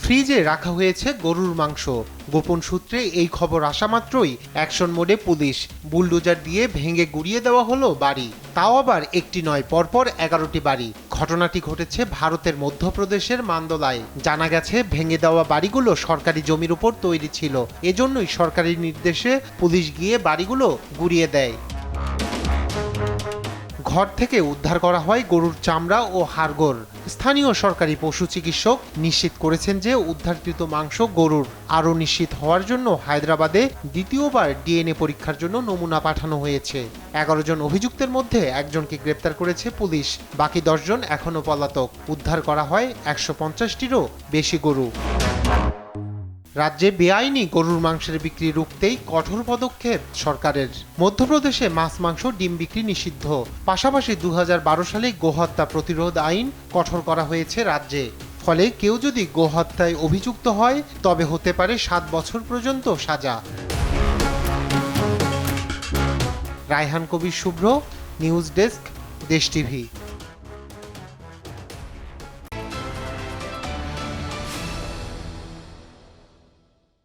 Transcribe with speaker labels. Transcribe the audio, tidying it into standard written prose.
Speaker 1: ফ্রিজে রাখা হয়েছে গরুর মাংস। গোপন সূত্রে এই খবর আসা মাত্রই অ্যাকশন মোডে পুলিশ। বুলডোজার দিয়ে ভেঙে গুড়িয়ে দেওয়া হলো বাড়ি, তাও আবার একটি নয়, পরপর 11টি বাড়ি। ঘটনাটি ঘটেছে ভারতের মধ্যপ্রদেশের মান্দলায়। জানা গেছে ভেঙে দেওয়া বাড়িগুলো সরকারি জমির উপর তৈরি ছিল, এজন্যই সরকারি নির্দেশে পুলিশ গিয়ে বাড়িগুলো গুড়িয়ে দেয়। ঘর থেকে উদ্ধার করা হয় গরুর চামড়া ও হাড়গোড়। স্থানীয় সরকারি পশু চিকিৎসক নিশ্চিত করেছেন যে উদ্ধারকৃত মাংস গরুর। আরও নিশ্চিত হওয়ার জন্য হায়দ্রাবাদে দ্বিতীয়বার ডিএনএ পরীক্ষার জন্য নমুনা পাঠানো হয়েছে। 11 জন অভিযুক্তের মধ্যে একজনকে গ্রেপ্তার করেছে পুলিশ, বাকি 10 জন এখনও পলাতক। উদ্ধার করা হয় 150টিরও বেশি গরু। রাজ্যে বেআইনি গরুর মাংসের বিক্রি রুখতেই কঠোর পদক্ষেপ সরকারের। মধ্যপ্রদেশে মাছ, মাংস, ডিম বিক্রি নিষিদ্ধ। পাশাপাশি 2012 সালে গোহত্যা প্রতিরোধ আইন কঠোর করা হয়েছে রাজ্যে। ফলে কেউ যদি গোহত্যায় অভিযুক্ত হয় তবে হতে পারে 7 বছর পর্যন্ত সাজা। রায়হান কবির শুভ্র, নিউজ ডেস্ক, দেশ টিভি।